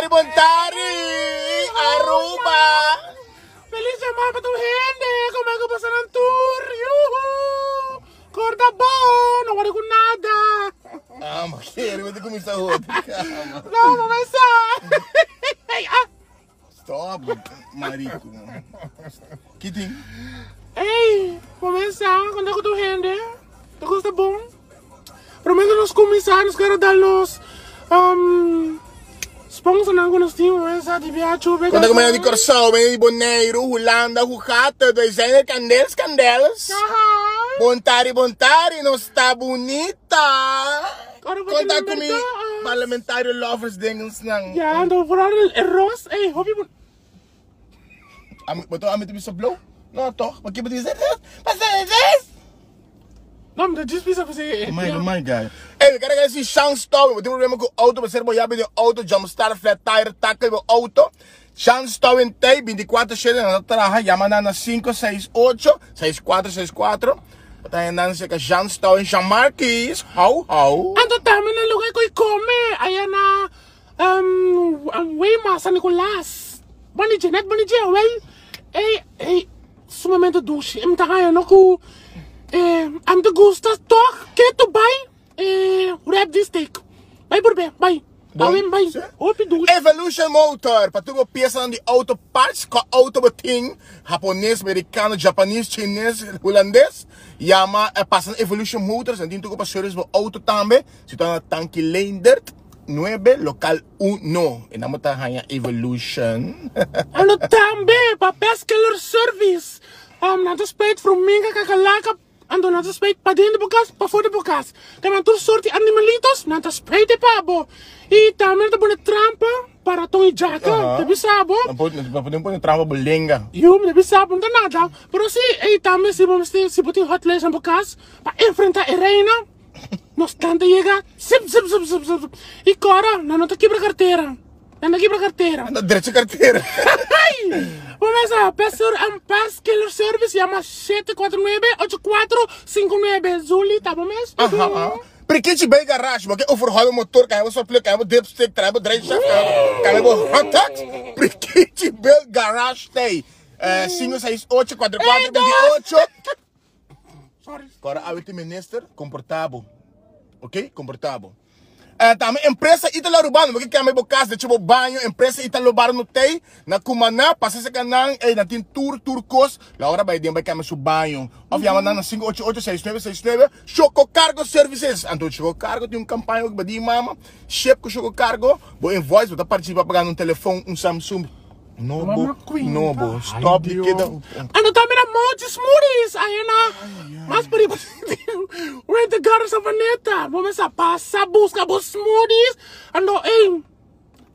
bontari, Aruba. Feliz Xiomara para tu hende, como é que eu passar no tour? Yuhu! Corda bom, não vou com nada. Ah, mas quero, vou ter que começar outro. Calma. Não, vou começar. Stop, marico. Que tem? Ei, começar, quando é que tu hende? Tu gosta bom? Prometo nos comissários, quero dar-nos... sponsor na nós temos essa de viagem. Quando eu venho de Curason, venho de Boneiro, Holanda, Rujata, desenho candelas. Bontari, não está bonita. Conta comigo, parlamentário lovers dengels nang. Ja, dan vooral roos. Hey, hopi. Betul amit bisa blow? No, toch? Wat je bedoelt? Wat is dit? Não, mas diz pisa você. Oh my God. Ei, eu quero que esse chance stop. Eu tenho problema com o auto, mas eu de auto, jumpstart, flat tire, tackle o auto. Chance stop em Tay, 24 cheio, na traha, Yamana na 568 6464. Tayo na siya ka chance stop em Chamarquis. How? Ando tama na lugar ko come. Ayan na Way San Nicolas. Bani Janet, well. Ei, sumamente douche. Em tayo no ko am te gusta toch? Que tu vai? Wrap this steak. Vai por bem, vai. Vai. Hopi douche. Evolution Motor. Para tu peça de auto parts, com auto bating, japonês, americano, japonês, chinês, holandês. Yama passando Evolution Motors, and tu para service voor auto também. Se tu na Danki Leendert 9 local 1. E namo ta hanya Evolution. Ano também para peskeler service. Nato speit from minga kakalaka. Ando nato speit para dentro do bukas, para fora do bukas. Também tu sorte animalitos, nato speit de pabo. E também tu põe trampa para tong e jaca, te bisabo. Podemos pôr trampa bolenga. Eu me bisabo não nada. Pero se também se botar hot lace no bukas, para enfrentar a reina, nós tenta chegar, zip. E agora, não te quebra carteira. Não quebra carteira. Anda direito carteira. Vamos a pessoa peskeler service, chama 749-8459. Zuli, tá bom mesmo? Porque bem garagem, porque o forró motor, carrega só play, carrega dipstick, carrega drive shaft, carrega hot tax. Porque bem garagem tem 568 44 28. Sorry. Agora a última minister comportável. Ok? Comportável. Também empresa italo-urbana, porque é meu caso de tipo banho, empresa italo-urbana no tem, na Cumana, passa esse canal, na tem turcos, lá hora vai dentro vai caminhar banho. Oficialmente na 5886969, Choco Cargo Services. Então Choco Cargo tem campanha que vai mama, chef com Choco Cargo, vou invoice, vou participar pagando Telefone, Samsung. Nobo, stop de queda. Ano também na monte smoothies, aí na, mas por isso, rent the garden of Vaneta, vamos a passar busca por smoothies, ano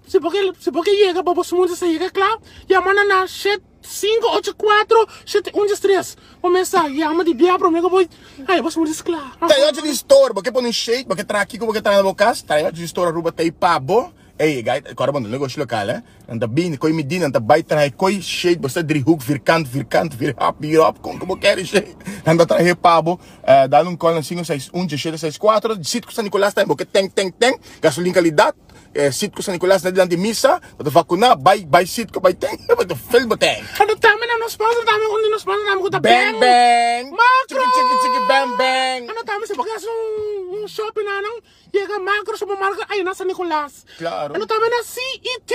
se porque chega para os smoothies chega claro, chama na 584 713, vamos a chama de via para mim que aí os smoothies claro. Tá eu de store, porque põe shake, porque tra aqui, porque tra na boca, tá eu de store ruba tem pabo. Hey, guys, agora vamos no negócio local, En dan binnen, kon je me dienen, en dan buiten hij kon je shade, basta driehoek, vierkant, hierop, kon como quer shade. En dat hij pabo, dan een call, 561-64, zit San Nicolas, tem, porque tem, gasolina qualidade, zit San Nicolas, na diante missa, wat vacuna, bij zit, bij tem, wat de veel beteng. En dat tamen na nos sponsor, tamen undi nos sponsor, tamen kuta bang bang, macro, chiki bang bang. En dat tamen se porque un shopping na nang, llega macro supermarket, ay na San Nicolas. Claro. En dat tamen na CET.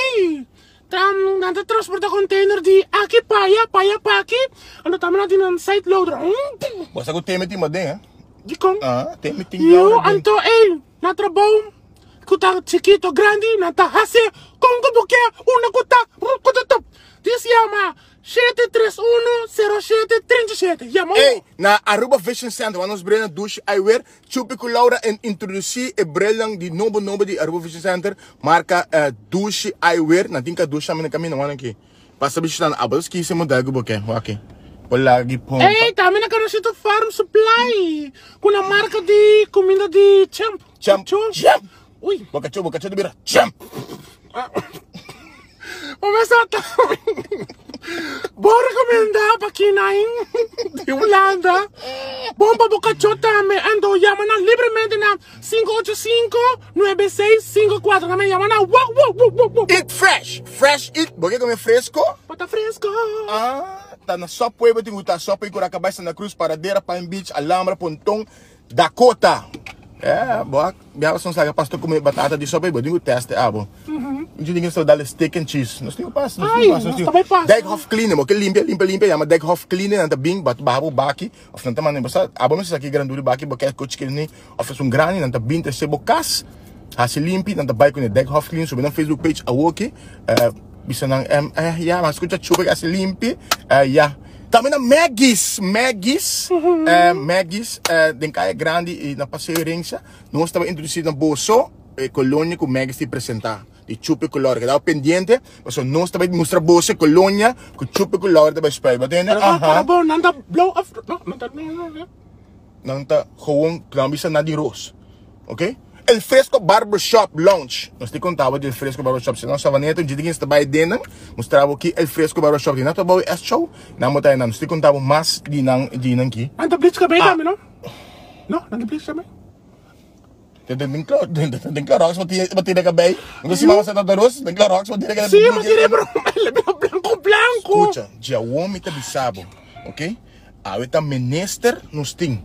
Nanta transporta container di aqui paia paki. Ano tama natin ang site loader. Basta ko teme tim madeng, Di kong. Teme tim. Yo anto na trabaho. Kuta chiquito grande nata hase kung kubuke una kuta top. This yama 731-0737. Hey, na Aruba Vision Center, want ons brengen douche eyewear, Chupe y Laura en introducie e brelang di nobo di Aruba Vision Center, marca douche eyewear, na dinka douche amin kami na wanan ki. Pasa bishan abos ki se mo dago boke, waki. Wala gi pom. Hey, tama na kano sito farm supply. Kuna marca di comida di champ. Uy, bokacho de bira. Champ. Umesata. Vou recomendar para quem de Holanda. Bomba boca chota me ando llamando livremente na 585-9654. Me llaman a Eat fresh. Fresh eat. Porque comer fresco? Bota fresco. Tá na Subway, tem que estar Subway, por acabar na Cruz, Paradeira, Palm Beach, Alhambra, Pontão, Dakota. Boa. Minha são sabe, pastor comer batata de Subway, eu digo teste, bom. Eu digo que dar steak and cheese. Nós temos passo, nós temos passo. Deghof clean, porque limpa, chama Deghof clean, não tá bem, babo baki, of não tá mandando passar. Mas aqui grandura baki, porque é coach que nem, of um grande, não tá bem, tá sebocas. Hasi limpi, não tá bem com o Deghof clean, sobre na Facebook page a aqui. Bisa nang mas escuta chupa que assim limpe, também na Maggis, den caia grande e na passeiorense, nós estava introduzido na boso, colônia com Maggis te apresentar, de chupa com Laura, que estava pendente, mas nós estava mostrar boso, colônia com chupa com Laura também espera, batendo, bom, não tá blow off, não tá gewoon, não bisa na de roos, ok? El Fresco Barbershop Lounge. Nós te contava do El Fresco Barbershop. Se nós estávamos dentro, dizem que está bem dentro. Mostrava aqui El Fresco Barbershop. Não está bom esse show. Não está nós te contava mais de não aqui. Anda blitz também, não? Não, anda blitz também. Tem claro, mas tem cabelo. Não sei se você está doros, tem claro, mas tem cabelo. Sim, mas tem branco. Escuta, já o homem está bisabo, ok? A está menester nos ting,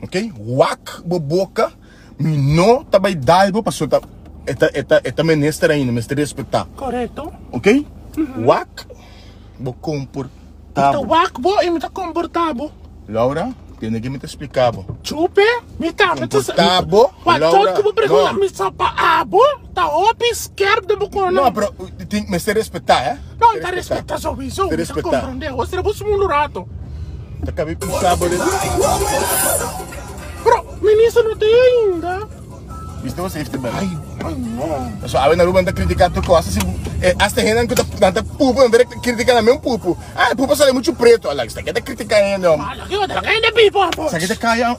ok? Wak boboca. Não tá bem dado para soltar. Esta menester ainda, mas respeitar. Correto. Ok? Wak, bo comportável. Wak, bo, e me tá comportável. Laura, tem que me te explicar. Chupe, me tá comportável. Laura, que vou perguntar, me sapa abo, tá hopi, esquerdo de bocona. Não, pero tem que me respeitar, Não, tá respeitar só isso. Tá compreender. Você é o mundo rato. Tá cabelo pensado. Bro, ministro não tem ainda. Viste você, ai, não. Só a na Ruben tá criticando tu coisa, assim, hasta renda que tá pupo, não direct criticando a mesmo pupo. Pupo só é muito preto, olha, isso aqui tá criticando, não. Olha, que outra ainda pipo. Isso aqui tá caia, não.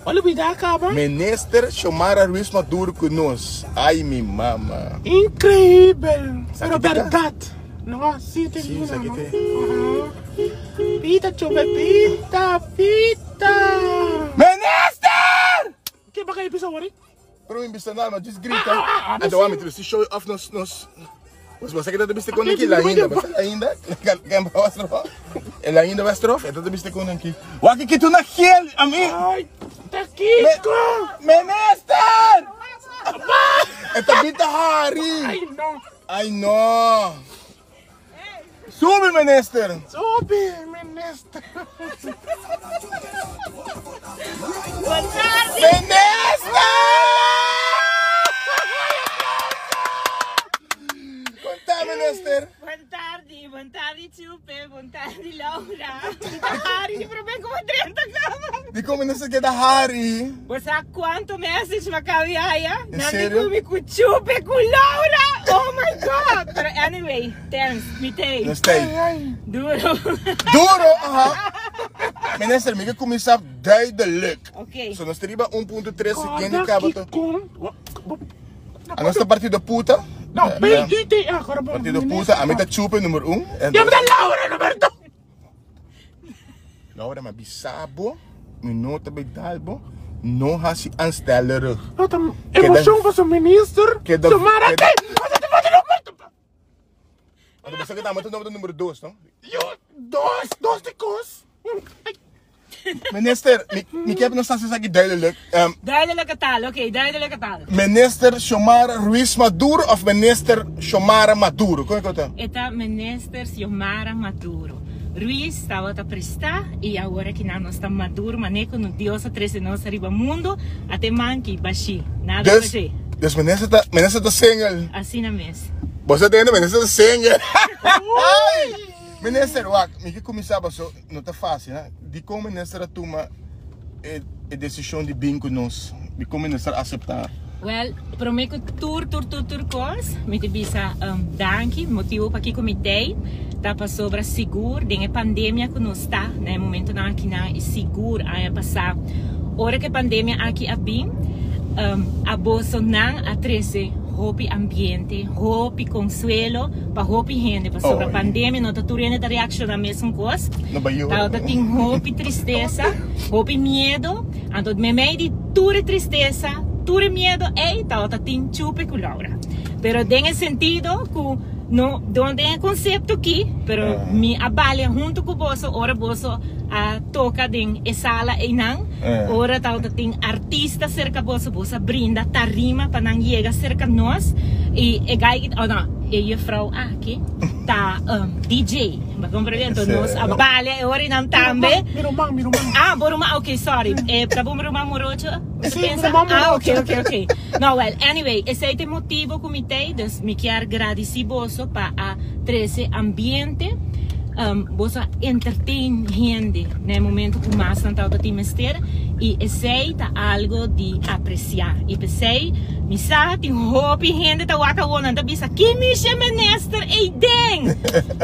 Olha o vida acaba. Minister Xiomara Maduro conosco. Ai, minha mama. Incrível. Pero verdade. Não, sim, tem que isso aqui tem. Pita, chuve, pita. Minister! Que ba kayo bisa wari? Pero yung bisa na, just grita. Ando kami, si show off nos. Mas basta kita tabiste ko naki, lahinda. Basta lahinda. Kaya bawas na po. Lahinda basta rof, ito tabiste ko naki. Waki kito na kiel, ami! Ay, takiko! Minister! Ito bita hari! Ay no! Sube, minister! Sube, minister! Minister! Conta, minister! Buon tardi Chupe, buon tardi Laura. Hari, di problema como 30 gramas. Di como não se queda hari. Você há quanto meses macaviaia? Em sério? Não com Chupe com Laura. Oh my god. But anyway, thanks, mitei. Não stay. Duro. Duro, Minister, me que começar duidelijk. Ok. So nós teria 1.3 segundos cabato. A nossa partida puta. Não, bem, tem agora bom. Partido puta, a meta chupa número 1. Ya me da Laura número 2. Laura, mas bisabo, minuto bem dalbo, não há se ansteller. Emoção para o ministro. Xiomara, que? Mas você que tá matando o número 2, não? Dois de cos. Minister, me quer não sabe se aqui duidelijk. Duidelijk taal, oké, duidelijke taal. Minister Xiomara Maduro of minister Xiomara Maduro? Como é que eu tô? Eta minister Xiomara Maduro. Ruiz estava a prestar e agora que não está maduro, maneco no Deus a treze nossa riba mundo até manque baixi. Nada a fazer. Dus minister tá single. Assim na mesa. Você tem minister tá single. Minister, me que começava só não tá fácil, né? De como minister toma a decisão de vir conosco, de como minister aceitar. Well, prometo tur coisa, me te bisa danki, motivo para que comitê, tá para sobre seguro, tem a pandemia que nós está, né? Momento não aqui não é seguro, aí passar, hora que a pandemia aqui a bem, a boso não a 13 hopi ambiente, hopi consuelo, para hopi hende, para sobre a pandemia, não tá turendo a reação a mesma coisa. Tá tem hopi tristeza, hopi medo, então me meio de ture tristeza, ture medo, tá tem chupe com Laura. Pero tem sentido que no, donde é conceito aqui, pero me abalha junto com o boso, ora boso a toca den sala e não, ora tem artista cerca boso, boso brinda tarima para não chegar cerca nós e gai, oh não, e a frau aqui tá DJ, mas compreendo nós abalha ora não também. Ah, boruma, okay, sorry, para boruma morocho. Ok. No, well, anyway, esse é o motivo que me tem, dus me quero agradecer boso para a 13 ambiente, boso entertain hende, no momento que mais não está o mestre, e esse é algo de apreciar. E pensei, me sabe, hopi hende tá waka wona, tá bisa, que me chama menester e den.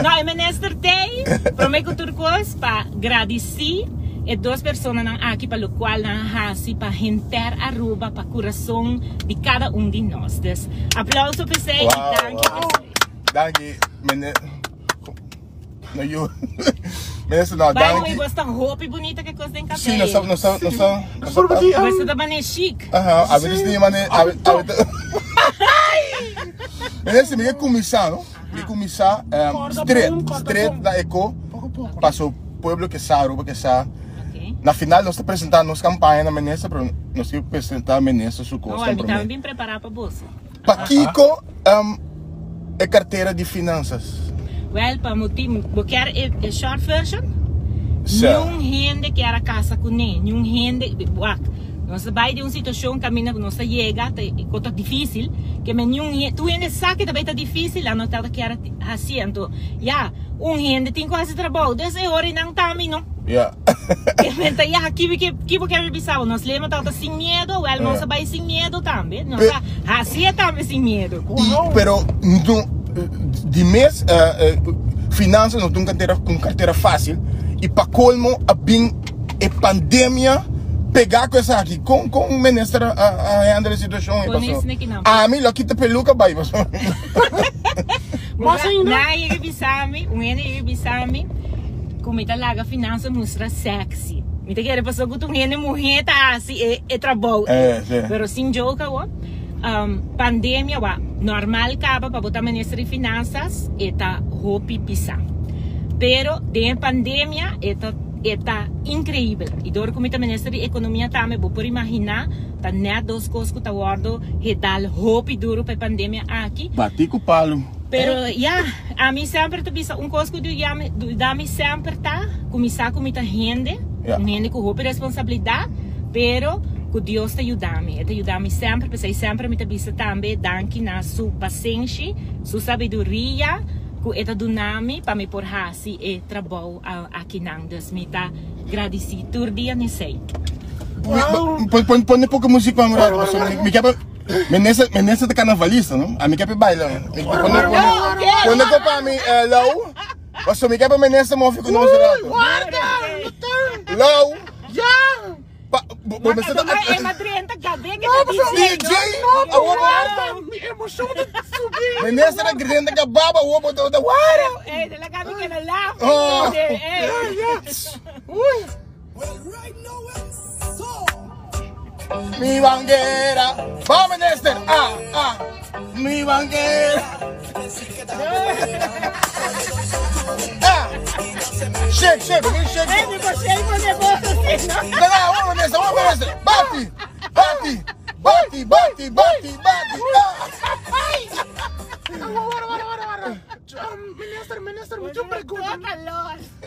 Não, é menester tem, para me culturcos para agradecer. E duas pessoas aqui para o qual nós para render a riba para o coração de cada de nós. Então, aplauso para você e Danki, Menester, não, Danki. Vai gostar roupa bonita que coisa tem café. Sim, não. Mas você tá bem chique. A vezes tem maneira. Menester, me quer começar, não? Me começar street da eco para o povo que sabe, roupa que sabe. Na final, nós estamos apresentando nossa campanha na Menester, para nós temos que apresentar a Menester sua coisa. Não, estamos bem preparados para o bolso. Para Kiko, é carteira de finanças. Well, para motivo, eu quero a short version. Nenhum hende que era casa com nem, nenhum hende, nós vai de uma situação que nós chega, é difícil, que nenhum, tu ainda sabe que também está difícil, a nota que era assim, então, hende tem quase trabalho, dessa hora e não está, não. Aqui porque eu pensava, nós levamos sem medo, nós vai sem medo também, nós assim também sem medo. Pero, de mês, finanças, não tem com carteira fácil, e para colmo, a pandemia, pegar com essa aqui, com o Menester a andar a situação. A mim, lá quita peluca, vai, mas. Mas ainda. Não, eu bisame, como está lá a finança mostra sexy. Me te quero passar que tu mulher tá assim, é trabalho. Pero sem joke, pandemia, normal acaba para botar Ministério de Finanças, tá hopi pisa. Pero de pandemia, tá incrível. E dor como o Ministério de Economia também, vou por imaginar, tá net dos coisas que tá wordo, dá hopi duro para pandemia aqui. Bati com o palo. Pero, a mim sempre tu bisa, coisa que dá me sempre tá, começar com muita hende, hende com hopi responsabilidade, pero que Deus te ajuda-me sempre, porque sempre me bisa também, danke na sua paciência, sua sabedoria, que eta dunami para me por hasi e trabalho aqui não, dus me tá agradecido todo dia nesse. Põe pouca música para me quer Menester de carnavalista, não? A mim quer bailar. Quando eu para mim low, você me quer Menester move com nós rato. Low. Mas é madrenta gabe que DJ. Emoção de subir. Menester é grande que baba o obo da water. De la gabe que na lá. Mi banguera, vamos Menester, mi banguera. Shake. Vamos Menester, bate.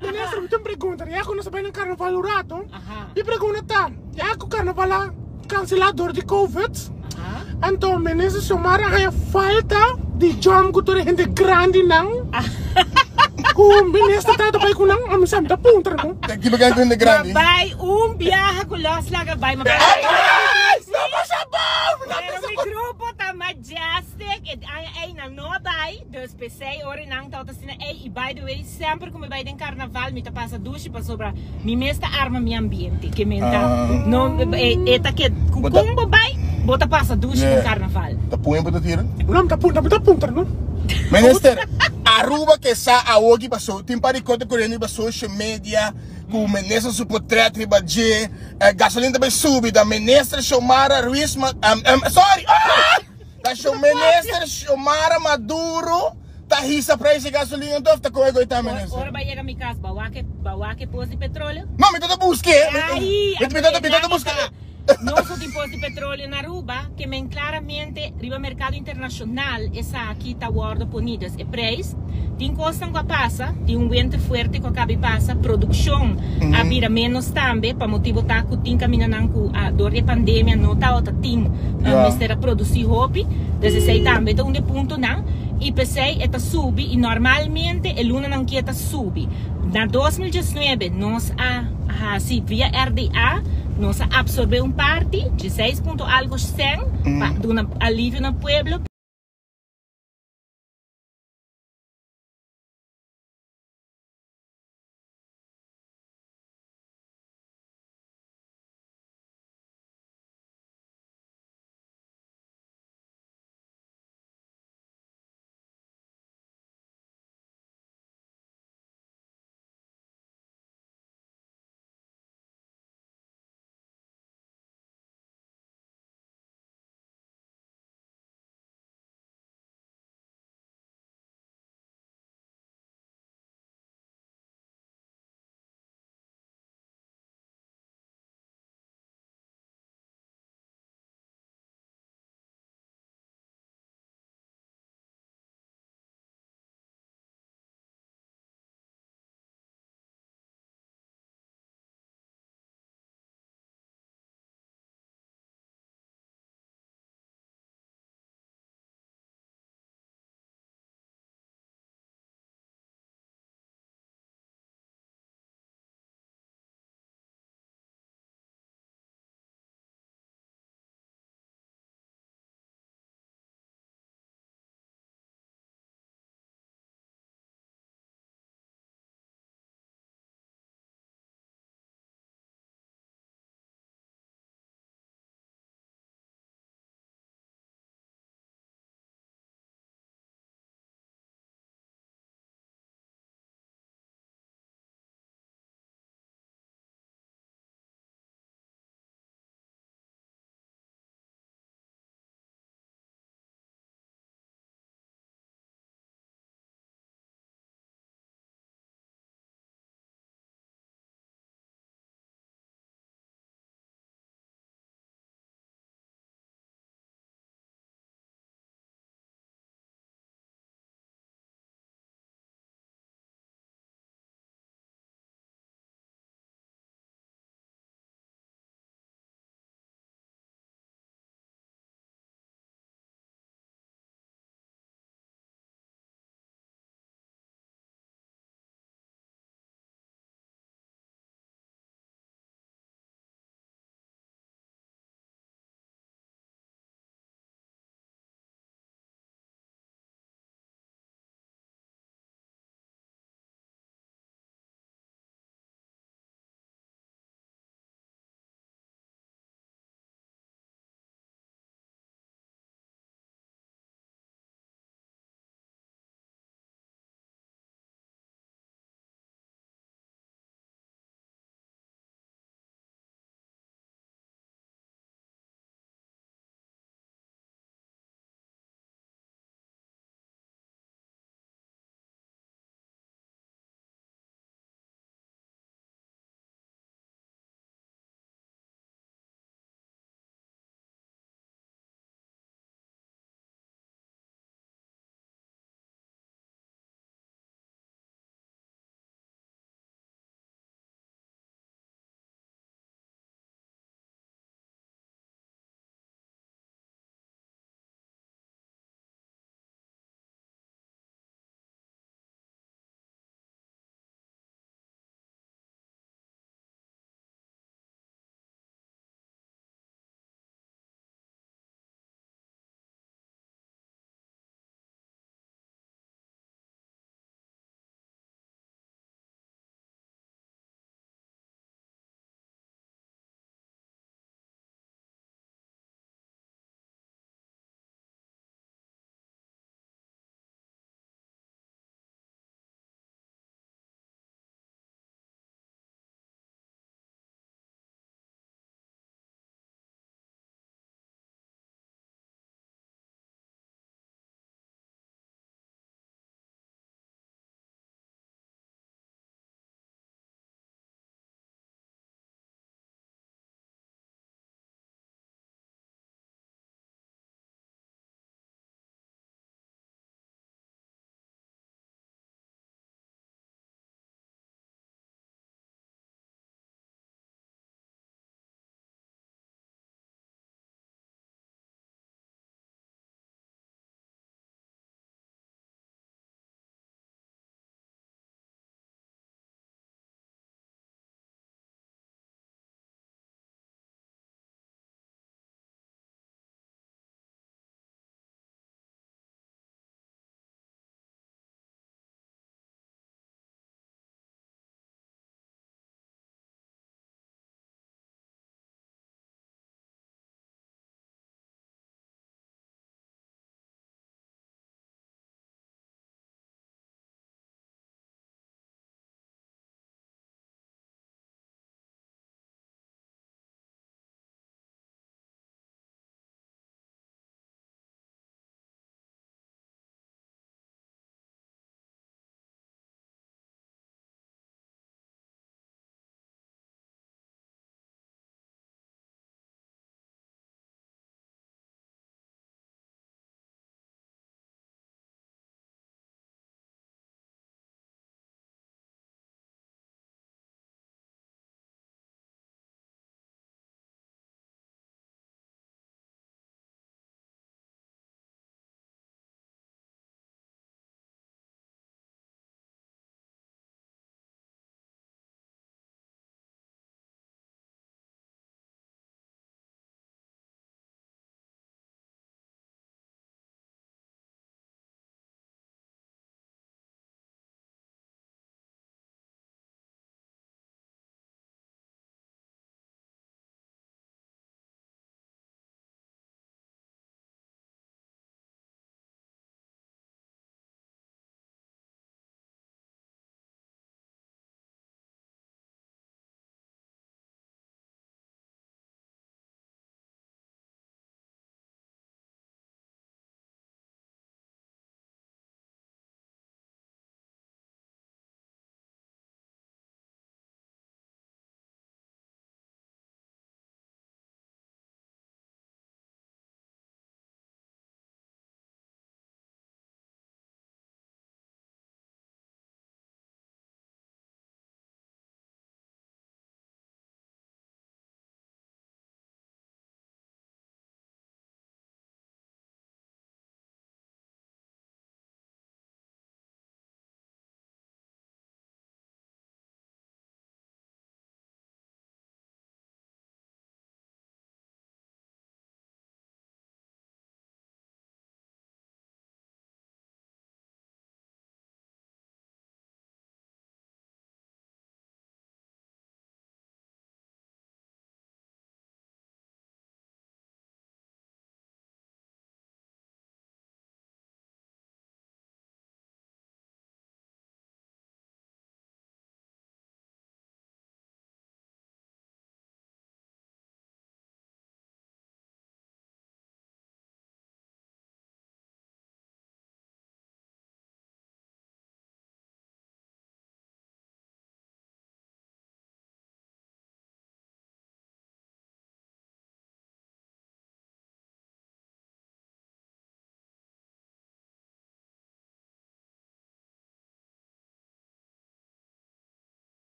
Minister, me pergunta. Já quando você vai no carnaval do rato, e pergunta, já que o carnaval cancelador de Covid, então, minister Xiomara, há falta de jam que toda gente grande, não? O ministro está também com não, a missão da ponta, não? Que lugar de gente grande? Vai viaja com los laga, vai, mas não passa bom! Pero mi grupo tá majestic, não vai, dus pensei, ora não tá assim, e by the way, sempre como vai em carnaval, me tá passa duche para sobra, me mesta arma mi ambiente, que me tá, não, tá que, como vai? Bota passa duche com carnaval. Tá põe para tirar. Não, tá punta, não? Minister, Aruba que sa a ogi passou, tem para conta correndo para social media, com ministro suportret riba G, gasolina também sube da ministra Xiomara da ministra Xiomara Maduro, tá risa preço de gasolina, então tá com ego tá ministro. Ora vai chegar minha casa, bawa que pôs de petróleo. Não, me toda busque. Me toda busque. Nós temos imposto de petróleo na Aruba, que men claramente riba mercado internacional essa aqui tá wordo ponidas e preço. Tem costa com a passa, tem vento forte com a cabe passa, produção a vira menos também, para motivo tá que tem caminhando com a dor de pandemia, não tá outra tem mistério produzir hopi, 16 também, então de ponto não. E pensei, esta sube e normalmente a luna não quer sube. Na 2019 nós se via RDA nós absorvemos parte de 6 ponto algo 100 para dar um alívio no pueblo.